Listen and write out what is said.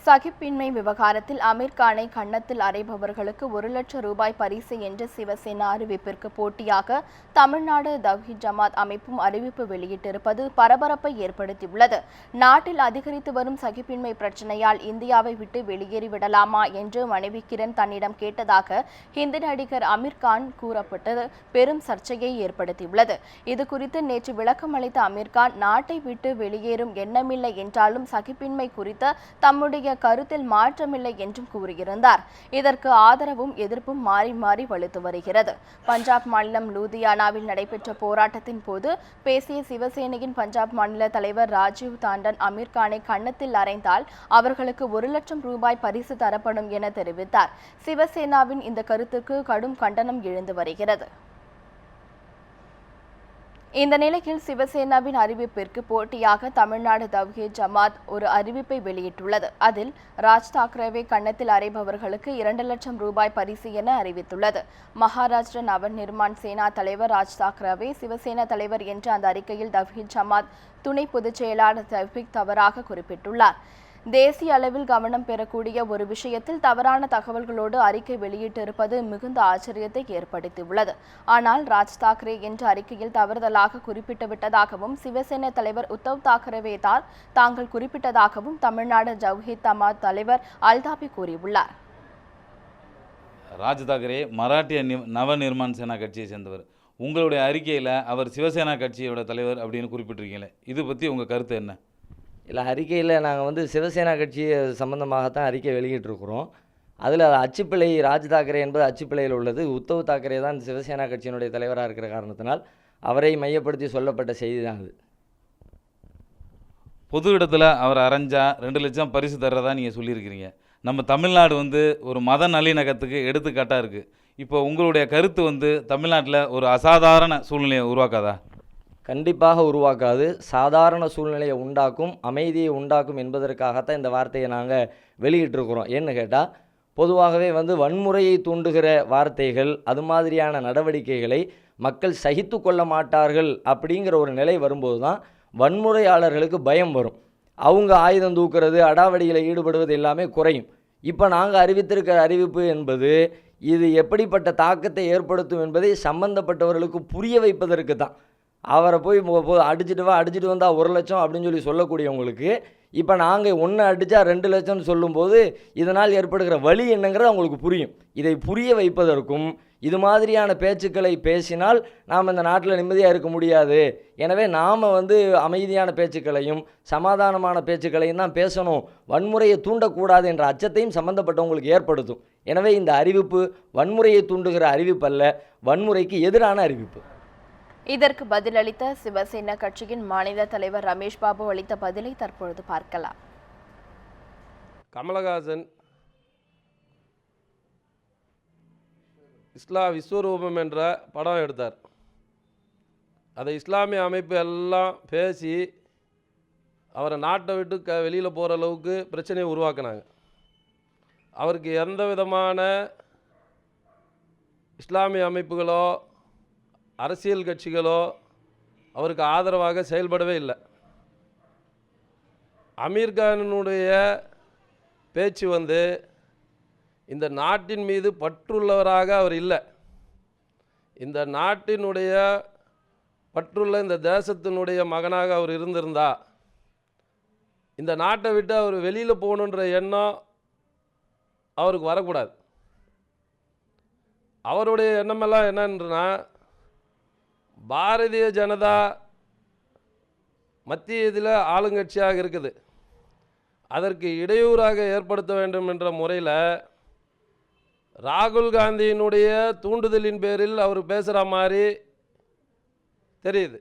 சகிப்பின்மை விவகாரத்தில் அமீர்கானை கன்னத்தில் அறைபவர்களுக்கு 1 லட்சம் ரூபாய் பரிசு என்ற சிவசேனா அறிவிப்பிற்கு போட்டியாக தமிழ்நாடு தவ்ஹீத் ஜமாத் அமைப்பும் அறிவிப்பு வெளியிட்டிருப்பது பரபரப்பை ஏற்படுத்தியுள்ளது. நாட்டில் அதிகரித்து வரும் சகிப்பின்மை பிரச்சினையால் இந்தியாவை விட்டு வெளியேறிவிடலாமா என்று மனைவி கிரண் தன்னிடம் கேட்டதாக ஹிந்தி நடிகர் அமீர்கான் கூறப்பட்டது பெரும் சர்ச்சையை ஏற்படுத்தியுள்ளது. இதுகுறித்து நேற்று விளக்கம் அளித்த அமீர்கான், நாட்டை விட்டு வெளியேறும் எண்ணமில்லை என்றாலும் சகிப்பின்மை குறித்த தம்முடைய கருத்தில் மாற்றமில்லை என்றும் கூறியிருந்தார். இதற்கு ஆதரவும் எதிர்ப்பும் மாறி மாறி வலுத்து வருகிறது. பஞ்சாப் மாநிலம் லூதியானாவில் நடைபெற்ற போராட்டத்தின் போது பேசிய சிவசேனையின் பஞ்சாப் மாநில தலைவர் ராஜீவ் தாண்டன், அமீர்கானை கன்னத்தில் அறைந்தால் அவர்களுக்கு 1 லட்சம் ரூபாய் பரிசு தரப்படும் என தெரிவித்தார். சிவசேனாவின் இந்த கருத்துக்கு கடும் கண்டனம் எழுந்து வருகிறது. இந்த நிலையில் சிவசேனாவின் அறிவிப்பிற்கு போட்டியாக தமிழ்நாடு தவ்ஹீத் ஜமாத் ஒரு அறிவிப்பை வெளியிட்டுள்ளது. அதில் ராஜ் தாக்கரேவை கன்னத்தில் அறைபவர்களுக்கு 2 லட்சம் ரூபாய் பரிசு என அறிவித்துள்ளது. மகாராஷ்டிர நவ நிர்மாண் சேனா தலைவர் ராஜ் தாக்கரேவை சிவசேனா தலைவர் என்று அந்த அறிக்கையில் தவ்ஹீத் ஜமாத் துணை பொதுச் செயலாளர் தவ்ஃபீக் தவறாக குறிப்பிட்டுள்ளார். தேசிய அளவில் கவனம் பெறக்கூடிய ஒரு விஷயத்தில் தவறான தகவல்களோடு அறிக்கை வெளியிட்டிருப்பது மிகுந்த ஆச்சரியத்தை ஏற்படுத்தியுள்ளது. ஆனால் ராஜ் தாக்கரே என்ற அறிக்கையில் தவறுதலாக குறிப்பிட்டுவிட்டதாகவும் சிவசேனா தலைவர் உத்தவ் தாக்கரேவை தாங்கள் குறிப்பிட்டதாகவும் தமிழ்நாடு தவ்ஹீத் ஜமாத் தலைவர் அல்தாபி கூறியுள்ளார். ராஜ் தாக்கரே மராட்டிய நவ நிர்மாண் சேனா கட்சியை சேர்ந்தவர். உங்களுடைய அறிக்கையில் அவர் சிவசேனா கட்சியோட தலைவர் அப்படின்னு குறிப்பிட்டிருக்கீங்களே, இது பற்றி உங்கள் கருத்து என்ன? இல்லை, அறிக்கையில் நாங்கள் சிவசேனா கட்சி சம்பந்தமாகத்தான் அறிக்கை வெளியிட்டிருக்கிறோம். அதில் அச்சுப்பிழை, ராஜ் தாக்கரே என்பது அச்சுப்பிழையில் உள்ளது. உத்தவ் தாக்கரே தான் சிவசேனா கட்சியினுடைய தலைவராக இருக்கிற காரணத்தினால் அவரை மையப்படுத்தி சொல்லப்பட்ட செய்தி தான் அது. பொது இடத்துல அவர் அரைஞ்சா 2 லட்சம் பரிசு தர்றதா நீங்கள் சொல்லியிருக்கிறீங்க. நம்ம தமிழ்நாடு ஒரு மத நல்லிணக்கத்துக்கு எடுத்துக்காட்டாக இருக்குது. இப்போ உங்களுடைய கருத்து தமிழ்நாட்டில் ஒரு அசாதாரண சூழ்நிலையை உருவாக்காதா? கண்டிப்பாக உருவாக்காது. சாதாரண சூழ்நிலையை உண்டாக்கும், அமைதியை உண்டாக்கும் என்பதற்காகத்தான் இந்த வார்த்தையை நாங்கள் வெளியிட்டிருக்கிறோம். ஏன்னு கேட்டால், பொதுவாகவே வன்முறையை தூண்டுகிற வார்த்தைகள், அது மாதிரியான நடவடிக்கைகளை மக்கள் சகித்து கொள்ள மாட்டார்கள் அப்படிங்கிற ஒரு நிலை வரும்போது தான் வன்முறையாளர்களுக்கு பயம் வரும். அவங்க ஆயுதம் தூக்குறது, அடாவடிகளை ஈடுபடுவது எல்லாமே குறையும். இப்போ நாங்கள் அறிவித்திருக்கிற அறிவிப்பு என்பது இது எப்படிப்பட்ட தாக்கத்தை ஏற்படுத்தும் என்பதை சம்பந்தப்பட்டவர்களுக்கு புரிய வைப்பதற்கு தான். அவரை போய் அடிச்சுட்டு வந்தால் 1 லட்சம் அப்படின்னு சொல்லக்கூடியவங்களுக்கு இப்போ நாங்கள் 1 அடித்தா 2 லட்சம்னு சொல்லும்போது இதனால் ஏற்படுகிற வலி என்னங்கிறது அவங்களுக்கு புரியும். இதை புரிய வைப்பதற்கும் இது மாதிரியான பேச்சுக்களை பேசினால் நாம் இந்த நாட்டில் நிம்மதியாக இருக்க முடியாது. எனவே நாம் அமைதியான பேச்சுக்களையும் சமாதானமான பேச்சுக்களையும் தான் பேசணும், வன்முறையை தூண்டக்கூடாது என்ற அச்சத்தையும் சம்பந்தப்பட்டவங்களுக்கு ஏற்படுத்தும். எனவே இந்த அறிவிப்பு வன்முறையை தூண்டுகிற அறிவிப்பு அல்ல, வன்முறைக்கு எதிரான அறிவிப்பு. இதற்கு பதிலளித்த சிவசேனா கட்சியின் மாநில தலைவர் ரமேஷ் பாபு அளித்த பதிலை தற்பொழுது பார்க்கலாம். கமலஹாசன் விஸ்வரூபம் என்ற படம் எடுத்தார். அதை இஸ்லாமிய அமைப்பு எல்லாம் பேசி அவரை நாட்டை விட்டு வெளியில் போகிற அளவுக்கு பிரச்சனையை உருவாக்குனாங்க. அவருக்கு எந்த விதமான இஸ்லாமிய அமைப்புகளோ அரசியல் கட்சிகளோ அவருக்கு ஆதரவாக செயல்படவே இல்லை. அமீர்கானுடைய பேச்சு இந்த நாட்டின் மீது பற்றுள்ளவராக அவர் இல்லை. இந்த நாட்டினுடைய பற்றுள்ள இந்த தேசத்தினுடைய மகனாக அவர் இருந்திருந்தா இந்த நாட்டை விட்டு அவர் வெளியில் போகணுன்ற எண்ணம் அவருக்கு வரக்கூடாது. அவருடைய எண்ணமெல்லாம் என்னன்னா, பாரதிய ஜனதா மத்திய இதில் ஆளுங்கட்சியாக இருக்குது, அதற்கு இடையூறாக ஏற்படுத்த வேண்டும் என்ற முறையில் ராகுல் காந்தியினுடைய தூண்டுதலின் பேரில் அவர் பேசுகிற மாதிரி தெரியுது.